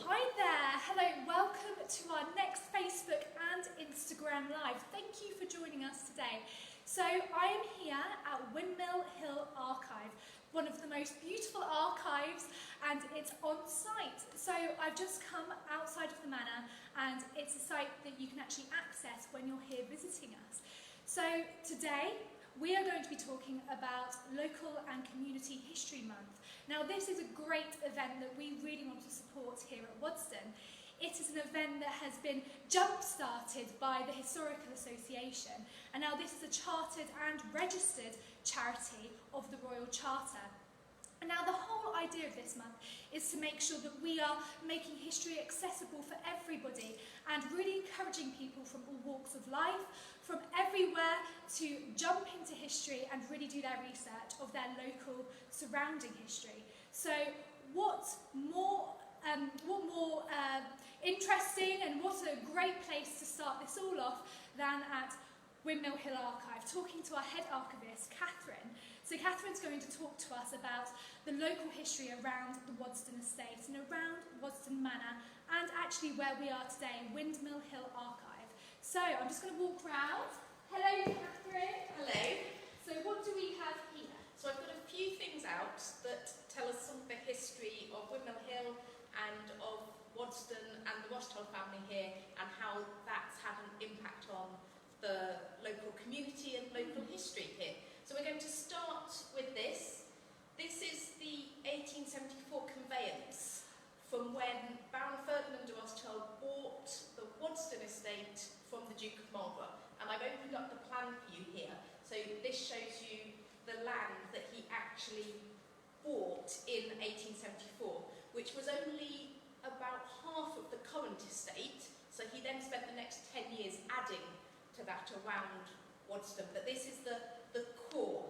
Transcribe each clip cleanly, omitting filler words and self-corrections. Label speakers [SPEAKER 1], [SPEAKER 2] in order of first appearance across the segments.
[SPEAKER 1] Hi there, hello, welcome to our next Facebook and Instagram Live. Thank you for joining us today. So I am here at Windmill Hill Archive, one of the most beautiful archives, and it's on site. So I've just come outside of the manor and it's a site that you can actually access when you're here visiting us. So today we are going to be talking about Local and Community History Month. Now this is a great event that we really want to support here at Waddesdon. It is an event that has been jump-started by the Historical Association, and now this is a chartered and registered charity of the Royal Charter. And now the whole idea of this month is to make sure that we are making history accessible for everybody and really encouraging people from all walks of life, from everywhere, to jump into history and really do their research of their local surrounding history. So what more interesting and what a great place to start this all off than at Windmill Hill Archive, talking to our head archivist, Catherine. So Catherine's going to talk to us about the local history around the Waddesdon estate and around Waddesdon Manor, and actually where we are today, Windmill Hill Archive. So I'm just going to walk round. Hello, Catherine.
[SPEAKER 2] Hello.
[SPEAKER 1] So what do we have here?
[SPEAKER 2] So I've got a few things out that tell us some of the history of Windmill Hill and of Waddesdon and the Waddesdon family here, and how that's had an impact on the local community and local history here. So we're going to start with this. This is the 1874 conveyance from when Baron Ferdinand de Rothschild bought the Waddesdon estate from the Duke of Marlborough. And I've opened up the plan for you here. So this shows you the land that he actually bought in 1874, which was only about half of the current estate. So he then spent the next 10 years adding to that around Waddesdon. But this is the core.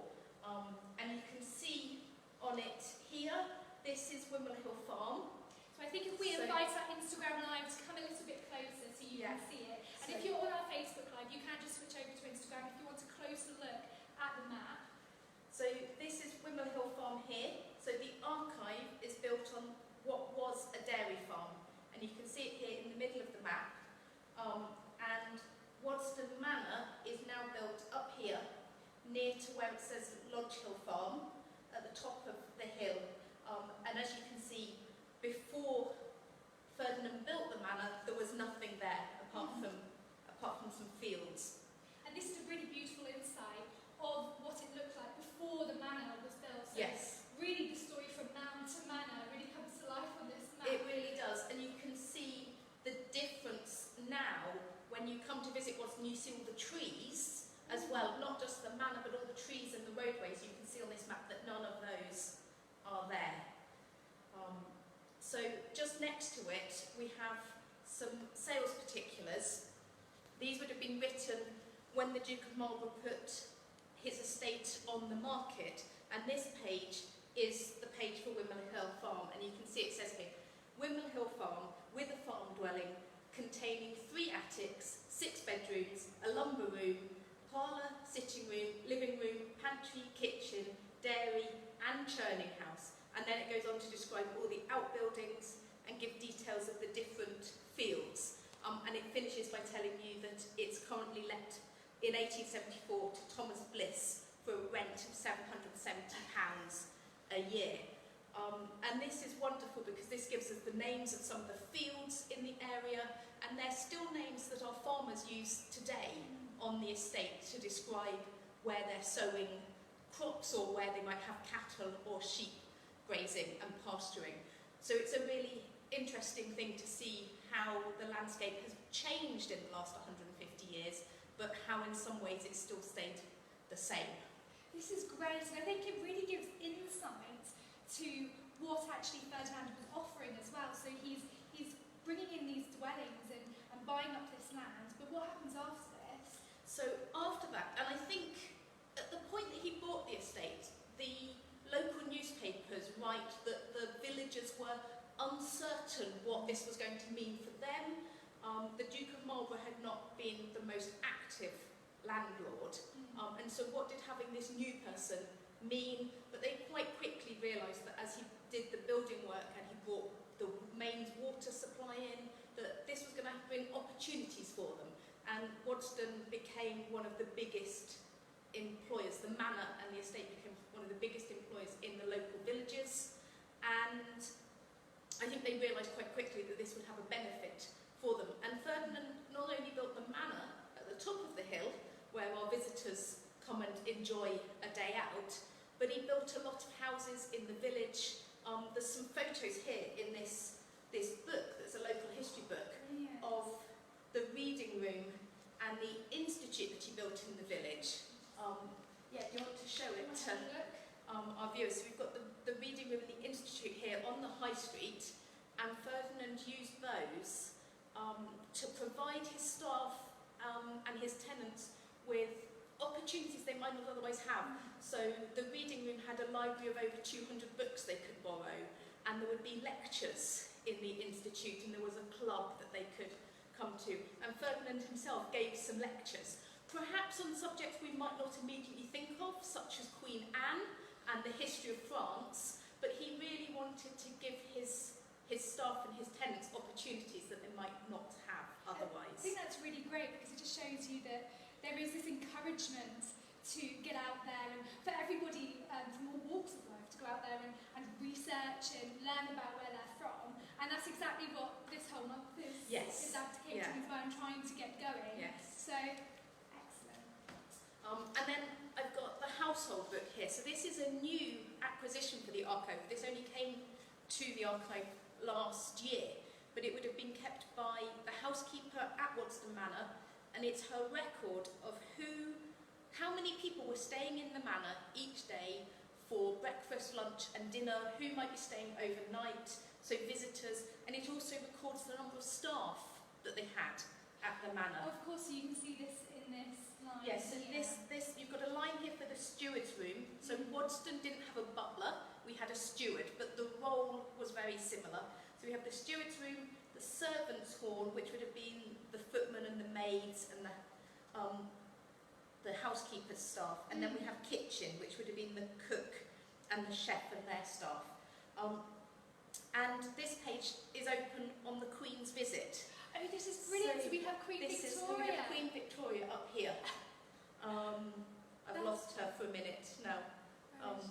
[SPEAKER 2] And you can see on it here, this is Windmill Hill Farm.
[SPEAKER 1] So I think if we invite our Instagram Live to come a little bit closer so you can see it. And if you're on our Facebook Live, you can just switch over to Instagram if you want a closer look at the map.
[SPEAKER 2] So this is Windmill Hill Farm here. So the archive is built on what was a dairy farm. And you can see it here in the middle of the map. And Waddesdon Manor is now built up here, near to where it says Lodge Hill Farm, at the top of the hill. And as you can see, before Ferdinand built the manor, there was nothing there apart from some fields.
[SPEAKER 1] And this is a really beautiful insight of what it looked like before the manor was built. So
[SPEAKER 2] yes.
[SPEAKER 1] Really the story from mound to manor really comes to life on this map.
[SPEAKER 2] It really does. And you can see the difference now when you come to visit Waddesdon. You see all the trees as well, not just the manor, but all the trees and the roadways. You can see on this map that none of those are there. So just next to it, we have some sales particulars. These would have been written when the Duke of Marlborough put his estate on the market. And this page is the page for Windmill Hill Farm. And you can see it says here, Windmill Hill Farm with a farm dwelling containing 3 attics, 6 bedrooms, a lumber room, parlour, sitting room, living room, pantry, kitchen, dairy and churning house. And then it goes on to describe all the outbuildings and give details of the different fields. And it finishes by telling you that it's currently let in 1874 to Thomas Bliss for a rent of £770 a year. And this is wonderful because this gives us the names of some of the fields in the area, and they're still names that our farmers use today on the estate to describe where they're sowing crops or where they might have cattle or sheep grazing and pasturing. So it's a really interesting thing to see how the landscape has changed in the last 150 years, but how in some ways it's still stayed the same.
[SPEAKER 1] This is great, and I think it really gives insight to what actually Ferdinand was offering as well. So he's bringing in these dwellings and buying up this land, but what happens after this?
[SPEAKER 2] So after that, and I think at the point that he bought the estate, the local newspapers write that the villagers were uncertain what this was going to mean for them. The Duke of Marlborough had not been the most active landlord, and so what did having this new person mean? But they quite quickly realised that as he did the building work and he brought the mains water supply opportunities for them. And Waddesdon became one of the biggest employers. The manor and the estate became one of the biggest employers in the local villages. And I think they realised quite quickly that this would have a benefit for them. And Ferdinand not only built the manor at the top of the hill, where our visitors come and enjoy a day out, but he built a lot of houses in the village. There's some photos here in this book, that's a local history book, of the reading room and the institute that he built in the village. Yeah, do you want to show it to our viewers? So we've got the reading room and the institute here on the high street, and Ferdinand used those to provide his staff and his tenants with opportunities they might not otherwise have. So the reading room had a library of over 200 books they could borrow, and there would be lectures in the institute, and there was a club that they could come to. And Ferdinand himself gave some lectures, perhaps on subjects we might not immediately think of, such as Queen Anne and the history of France, but he really wanted to give his staff and his tenants opportunities that they might not have otherwise.
[SPEAKER 1] I think that's really great, because it just shows you that there is this encouragement to get out there, and for everybody from all walks of life to go out there and research and learn about where they're from. And that's exactly what this whole month is advocating as well, and trying to get going.
[SPEAKER 2] Yes.
[SPEAKER 1] So, excellent.
[SPEAKER 2] And then I've got the household book here. So this is a new acquisition for the archive. This only came to the archive last year, but it would have been kept by the housekeeper at Waddesdon Manor, and it's her record of how many people were staying in the manor each day for breakfast, lunch and dinner, who might be staying overnight, so visitors, and it also records the number of staff that they had at the manor.
[SPEAKER 1] Of course, you can see this in this line.
[SPEAKER 2] Yes, so this you've got a line here for the steward's room. So Waddesdon didn't have a butler, we had a steward, but the role was very similar. So we have the steward's room, the servants' hall, which would have been the footmen and the maids and the housekeeper's staff, and then we have kitchen, which would have been the cook and the chef and their staff. And this page is open on the Queen's visit.
[SPEAKER 1] Oh, this is brilliant. So we have Queen Victoria.
[SPEAKER 2] We have Queen Victoria up here. I've lost her for a minute now.
[SPEAKER 1] Oh,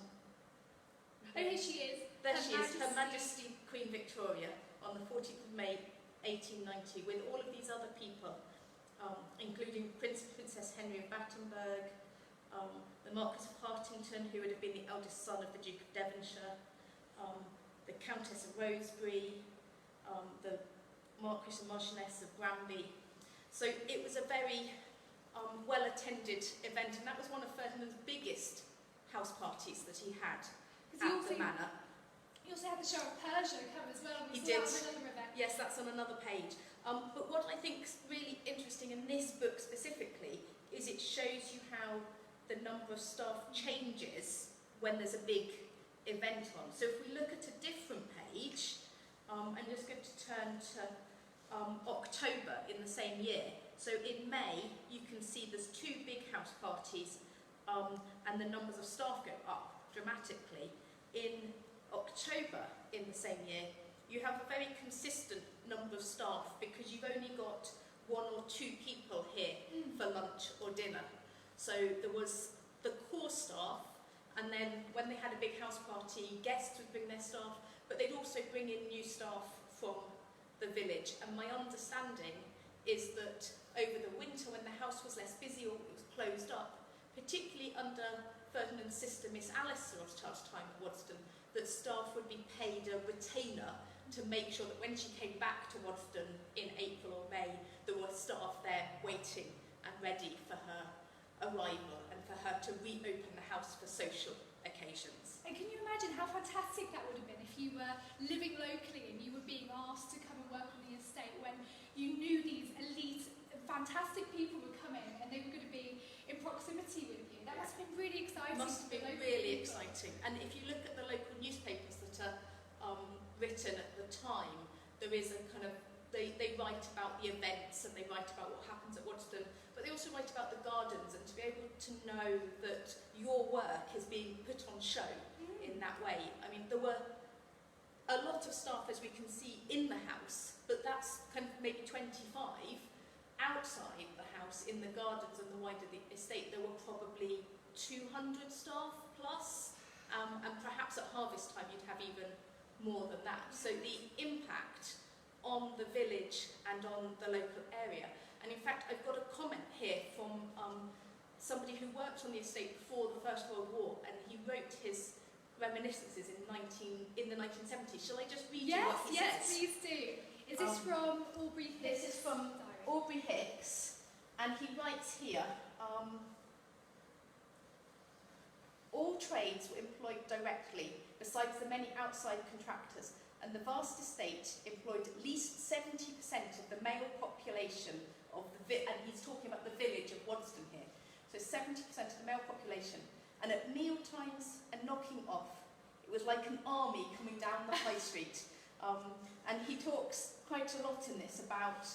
[SPEAKER 1] here she is.
[SPEAKER 2] There she is, Her Majesty Queen Victoria, on the 14th of May 1890, with all of these other people, including Prince and Princess Henry of Battenberg, the Marquis of Hartington, who would have been the eldest son of the Duke of Devonshire, the Countess of Rosebery, the Marquis and Marchioness of Granby. So it was a very well-attended event, and that was one of Ferdinand's biggest house parties that he had at the manor.
[SPEAKER 1] He also had the show of Persia come as well.
[SPEAKER 2] He did.
[SPEAKER 1] That on another event.
[SPEAKER 2] Yes, that's on another page. But what I think is really interesting in this book specifically is it shows you how the number of staff changes when there's a big event on. So if we look at a different page, I'm just going to turn to October in the same year. So in May, you can see there's 2 big house parties, and the numbers of staff go up dramatically. In October in the same year, you have a very consistent number of staff, because you've only got 1 or 2 people here for lunch or dinner. So there was the core staff, and then when they had a big house party, guests would bring their staff, but they'd also bring in new staff from the village. And my understanding is that over the winter, when the house was less busy or it was closed up, particularly under Ferdinand's sister Miss Alice Rothschild's time at Waddesdon, that staff would be paid a retainer to make sure that when she came back to Waddesdon in April or May, there were staff there waiting and ready for her arrival and for her to reopen the house for social occasions.
[SPEAKER 1] And can you imagine how fantastic that would have been if you were living locally and you were being asked to come and work on the estate, when you knew these elite, fantastic people were coming and they were going to be in proximity with you. That must have been really exciting.
[SPEAKER 2] It must have been really exciting. And if you look at the local newspapers that are written at the time, there is a kind of, they write about the events and they write about what happens at Waddesdon, but they also write about the gardens, and to be able to know that your work is being put on show in that way. I mean, there were a lot of staff, as we can see, in the house, but that's kind of maybe 25 outside the house, in the gardens and the wider estate, there were probably 200 staff plus, and perhaps at harvest time you'd have even more than that. So the impact on the village and on the local area. And in fact, I've got a comment here from somebody who worked on the estate before the First World War, and he wrote his reminiscences in the 1970s. Shall I just read you what he says?
[SPEAKER 1] Yes, please do. Is this from Aubrey Hicks?
[SPEAKER 2] This is from Aubrey Hicks, and he writes here, all trades were employed directly, besides the many outside contractors, and the vast estate employed at least 70% of the male population of the and he's talking about the village of Waddesdon here. So 70% of the male population, and at meal times and knocking off, it was like an army coming down the high street. And he talks quite a lot in this about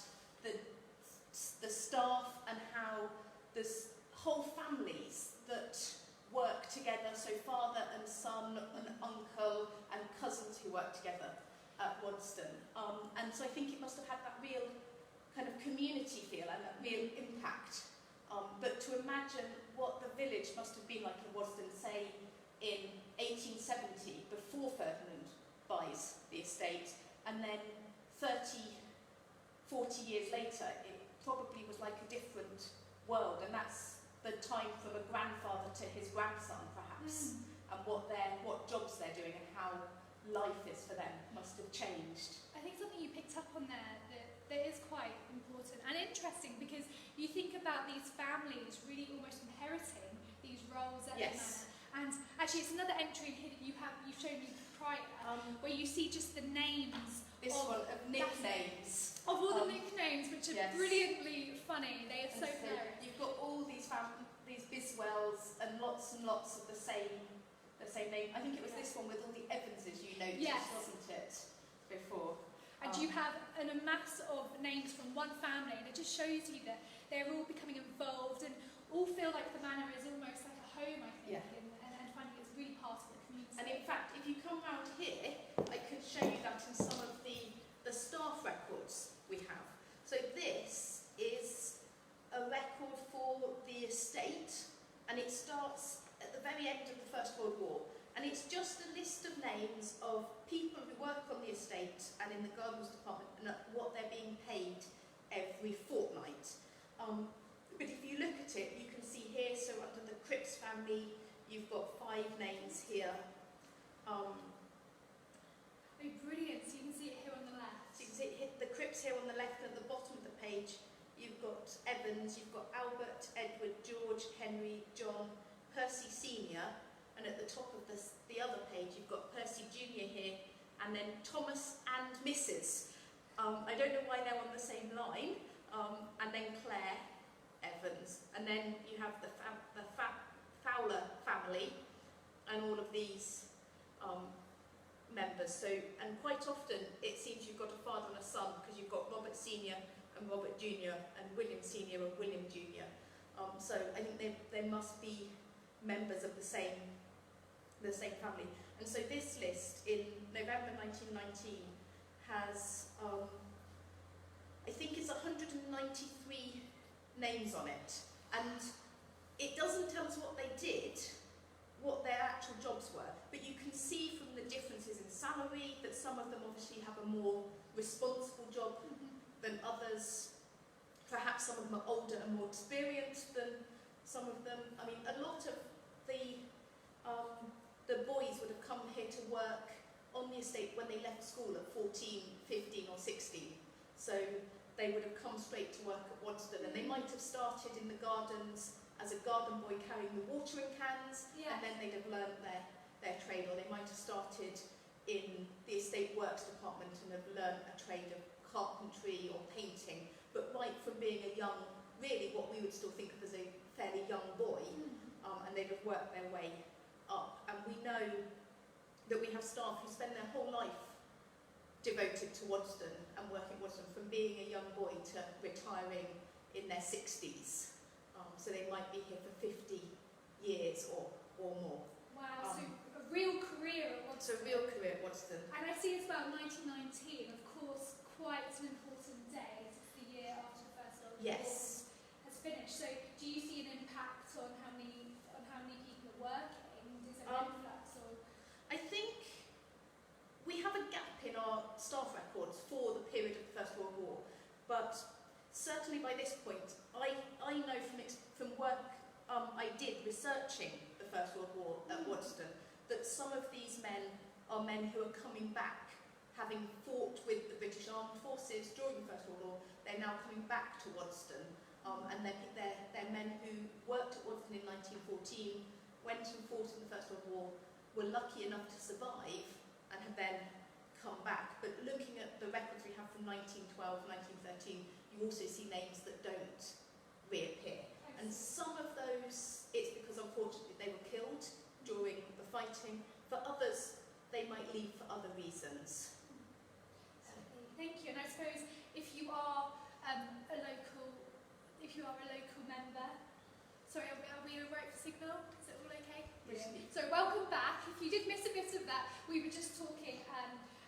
[SPEAKER 2] the staff and how there's whole families that work together, so father and son and uncle and cousins who work together at Waddesdon. And so I think it must have had that real kind of community feel and that real impact. But to imagine what the village must have been like in Waddesdon, say, in 1870, before Ferdinand buys the estate, and then 30, 40 years later, it probably was like a different world, and that's the time from a grandfather to his grandson, perhaps, and what jobs they're doing and how life is for them must have changed.
[SPEAKER 1] I think something you picked up on there that is quite important and interesting, because you think about these families really almost inheriting these roles at the manor. And actually, it's another entry here that you've shown me prior, where you see just the names.
[SPEAKER 2] This one of nicknames.
[SPEAKER 1] Of all the nicknames, which are brilliantly funny. They are so hilarious.
[SPEAKER 2] You've got all these Biswells and lots of the same name. I think it was this one with all the Evanses you noticed, wasn't it, before?
[SPEAKER 1] And you have a mass of names from one family, and it just shows you that they're all becoming involved and all feel like the manor is almost like a home, I think, and finding it's really part of the community.
[SPEAKER 2] And in fact, if you come round here, I could show you that in some of the staff records we have. So this is a record for the estate, and it starts at the very end of the First World War. And it's just a list of names of people who work on the estate and in the gardens department and what they're being paid every fortnight. But if you look at it, you can see here, so under the Crips family, you've got 5 names here.
[SPEAKER 1] Oh, brilliant. So you can see it here on the left.
[SPEAKER 2] So you can see the Crips here on the left, and at the bottom of the page, you've got Evans, you've got Albert, Edward, George, Henry, John, Percy Senior, and at the top of the other page, you've got Percy Junior here, and then Thomas and Mrs. I don't know why they're on the same line, and then Claire Evans, and then you have the Fowler family, and all of these members. So, and quite often it seems you've got a father and a son, because you've got Robert Senior and Robert Junior, and William Senior and William Junior. So I think they must be members of the same family. And so this list in November 1919 has, I think it's 193 names on it. And it doesn't tell us what they did, what their actual jobs were, but you can see from the differences in salary that some of them obviously have a more responsible job than others. Perhaps some of them are older and more experienced than some of them. I mean, a lot of the boys would have come here to work on the estate when they left school at 14, 15 or 16. So they would have come straight to work at Waddesdon, and they might have started in the gardens as a garden boy carrying the watering cans, and then they'd have learnt their trade, or they might have started in the estate works department and have learnt a trade of carpentry or painting, but right from being a young, really what we would still think of as a fairly young boy, and they'd have worked their way up. And we know that we have staff who spend their whole life devoted to Waddesdon and working at Waddesdon, from being a young boy to retiring in their 60s. So they might be here for 50 years or more.
[SPEAKER 1] Wow, so a real career at Waddesdon.
[SPEAKER 2] It's a real career at Waddesdon.
[SPEAKER 1] And I see it's about 1919, of course, quite an important day. It's the year after the First World War.
[SPEAKER 2] Yes.
[SPEAKER 1] has finished. So do you see an impact on how many people are working? Is there an influx or?
[SPEAKER 2] I think we have a gap in our staff records for the period of the First World War, but certainly by this point, I know from work I did researching the First World War at Waddesdon that some of these men are men who are coming back, having fought with the British Armed Forces during the First World War. They're now coming back to Waddesdon, and they're men who worked at Waddesdon in 1914, went and fought in the First World War, were lucky enough to survive, and have then come back. But looking at the records we have from 1912, 1913, you also see names that don't reappear. And some of those, it's because unfortunately they were killed during the fighting. For others, they might leave for other reasons.
[SPEAKER 1] Thank you. And I suppose if you are a local member, sorry, are we right for signal? Is it all okay?
[SPEAKER 2] Yes.
[SPEAKER 1] So welcome back. If you did miss a bit of that, we were just talking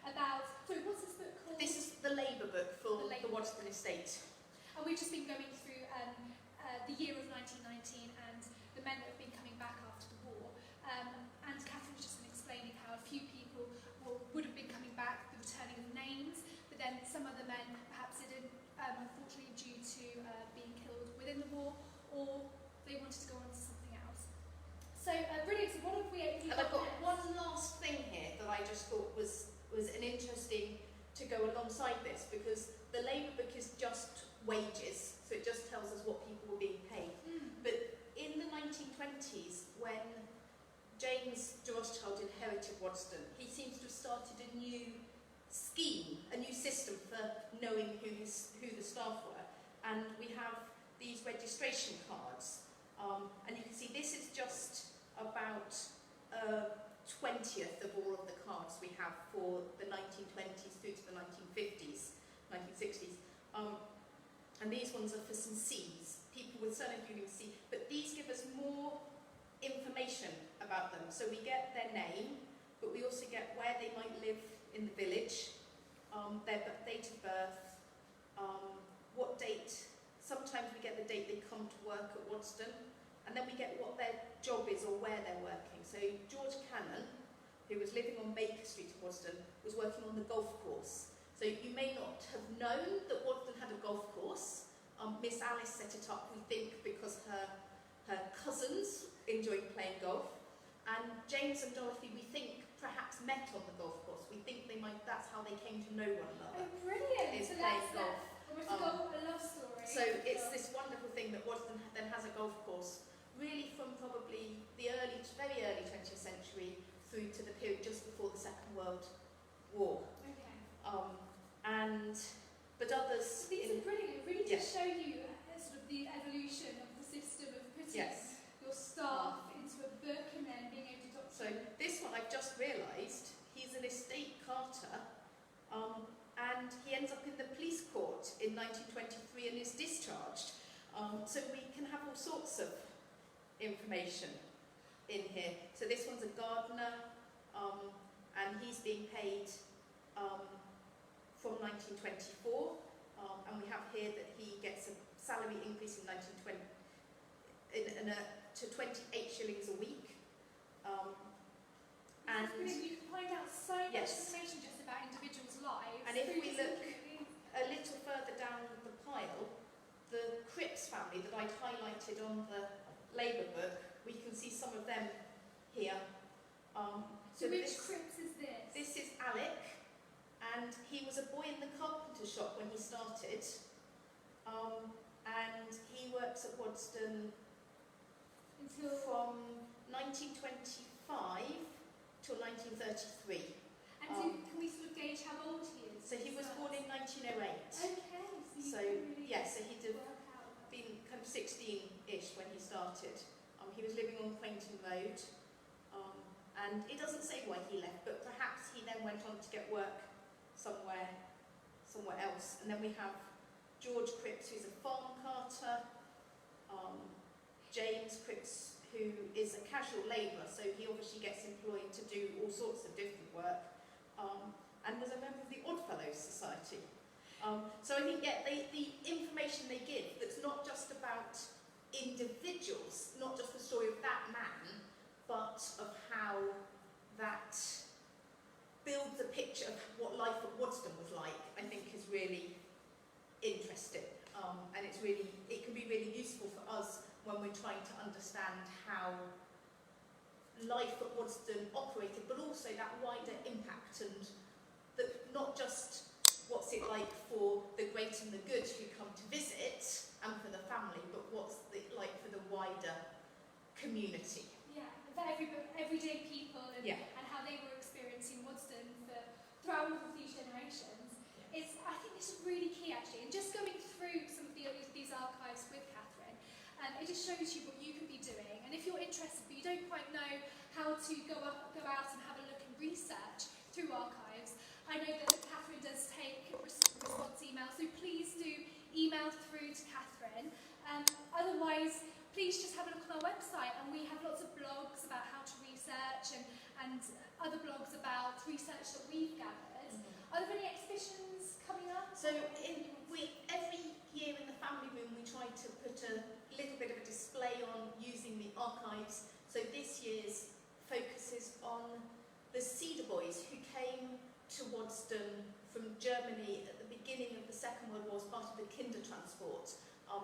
[SPEAKER 1] about. So what's this book called?
[SPEAKER 2] This is the Labour book for the Waddesdon estate.
[SPEAKER 1] And we've just been going through the year of 1919 and the men that have been coming back after the war. And Catherine's just been explaining how a few people would have been coming back, the returning of names, but then some other men perhaps didn't, unfortunately due to being killed within the war, or they wanted to go on to something else. So brilliant. So what have we
[SPEAKER 2] And I've got one last thing here that I just thought was an interesting to go alongside this, because the Labour book is just wages, so it just tells us what people were being paid. But in the 1920s, when James de Rothschild inherited Waddesdon, he seems to have started a new scheme, a new system for knowing who the staff were. And we have these registration cards. And you can see this is just about 20th of all of the cards we have for the 1920s through to the 1950s, 1960s. And these ones are for some Cs, people with surnames beginning with C, but these give us more information about them. So we get their name, but we also get where they might live in the village, their date of birth, what date. Sometimes we get the date they come to work at Waddesdon, and then we get what their job is or where they're working. So George Cannon, who was living on Baker Street in Waddesdon, was working on the golf course. So you may not have known that Waddesdon had a golf course. Miss Alice set it up, we think, because her cousins enjoyed playing golf. And James and Dorothy, we think, perhaps met on the golf course. We think that's how they came to know one another.
[SPEAKER 1] Oh, brilliant!
[SPEAKER 2] Is
[SPEAKER 1] So
[SPEAKER 2] playing
[SPEAKER 1] that's
[SPEAKER 2] golf.
[SPEAKER 1] a love story.
[SPEAKER 2] So it's this wonderful thing that Waddesdon then has a golf course, really from probably the very early 20th century through to the period just before the Second World War.
[SPEAKER 1] Okay.
[SPEAKER 2] But others.
[SPEAKER 1] These are brilliant. It really just show you sort of the evolution of the system of putting your staff into a book and then being able to document.
[SPEAKER 2] So this one I've just realised, he's an estate carter, and he ends up in the police court in 1923 and is discharged. So we can have all sorts of information in here. So this one's a gardener, and he's being paid from 1924, and we have here that he gets a salary increase in 1920 to 28 shillings a week. And
[SPEAKER 1] you can find out so much
[SPEAKER 2] yes.
[SPEAKER 1] information just about individuals' lives.
[SPEAKER 2] And if we look a little further down the pile, the Crips family that I'd highlighted on the Labour book, we can see some of them here.
[SPEAKER 1] So which Crips is this?
[SPEAKER 2] This is Alec, and he was a boy in the carpenter shop when he started, and he works at Waddesdon from 1925 till 1933.
[SPEAKER 1] And so can we sort of gauge how old he is?
[SPEAKER 2] So he was born in 1908.
[SPEAKER 1] Okay,
[SPEAKER 2] So
[SPEAKER 1] really
[SPEAKER 2] so he'd have been kind of 16-ish when he started. He was living on Quainton Road, and it doesn't say why he left, but perhaps he then went on to get work somewhere else. And then we have George Crips, who's a farm carter, James Crips, who is a casual labourer, so he obviously gets employed to do all sorts of different work, and was a member of the Oddfellows Society. So I think, yeah, the information they give, that's not just about individuals, not just the story of that man, but of how that builds a picture of what life at Waddesdon was like, I think is really interesting. And it can be really useful for us when we're trying to understand how life at Waddesdon operated, but also that wider impact, and that not just what's it like for the great and the good who come to visit and for the family, but what's it like for the wider community.
[SPEAKER 1] Yeah, for everyday people and, and how they were experiencing Waddesdon throughout all of these generations. I think this is really key actually, and just going through some of these archives with Catherine, it just shows you what you can be doing, and if you're interested but you don't quite know how to go out and have a look and research through archives, I know that Catherine does take response emails, so please do email through to Catherine. Otherwise, please just have a look on our website, and we have lots of blogs about how to research and other blogs about research that we've gathered. Are there any exhibitions coming up?
[SPEAKER 2] So every year in the family room we try to put a little bit of a display on using the archives. So this year's focuses on the Cedar Boys who came to Waddesdon from Germany at the beginning of the Second World War as part of the Kinder Transport.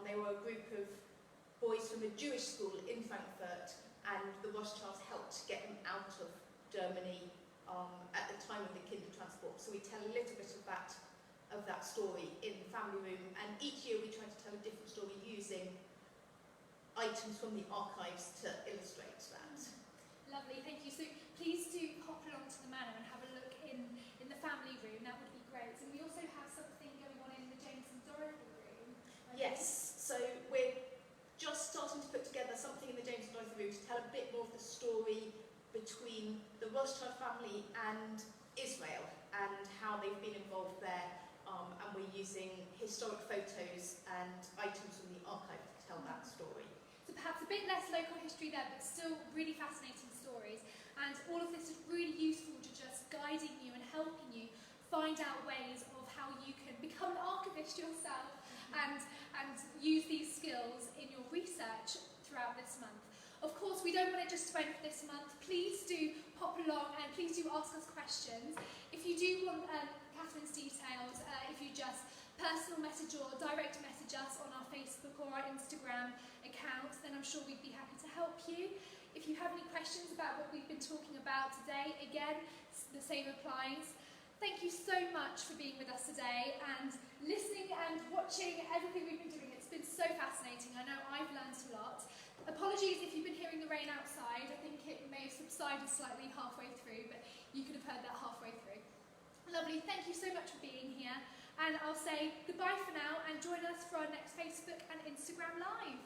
[SPEAKER 2] They were a group of boys from a Jewish school in Frankfurt, and the Rothschilds helped get them out of Germany at the time of the Kinder Transport. So we tell a little bit of that story in the family room, and each year we try to tell a different story using items from the archives to illustrate that.
[SPEAKER 1] Lovely, thank you. So please do hop along to the manor and have a look in the family room. That would be great. And we also have something going on in the James and Dorothy room.
[SPEAKER 2] Yes, so we're just starting to put together something in the James and Dorothy room to tell a bit more of the story between the Rothschild family and Israel and how they've been involved there. And we're using historic photos and items from the archive to tell that story.
[SPEAKER 1] So perhaps a bit less local history there, but still really fascinating stories. And all of this is really useful to just guiding you and helping you find out ways of how you can become an archivist yourself and use these skills in your research throughout this month. Of course, we don't want it just to end for this month. Please do pop along and please do ask us questions. If you do want Catherine's details, if you just personal message or direct message us on our Facebook or our Instagram accounts, then I'm sure we'd be happy to help you. If you have any questions about what we've been talking about today, again, the same applies. Thank you so much for being with us today and listening and watching everything we've been doing. It's been so fascinating. I know I've learned a lot. Apologies if you've been hearing the rain outside. I think it may have subsided slightly halfway through, but you could have heard that halfway through. Lovely, thank you so much for being here. And I'll say goodbye for now and join us for our next Facebook and Instagram Live.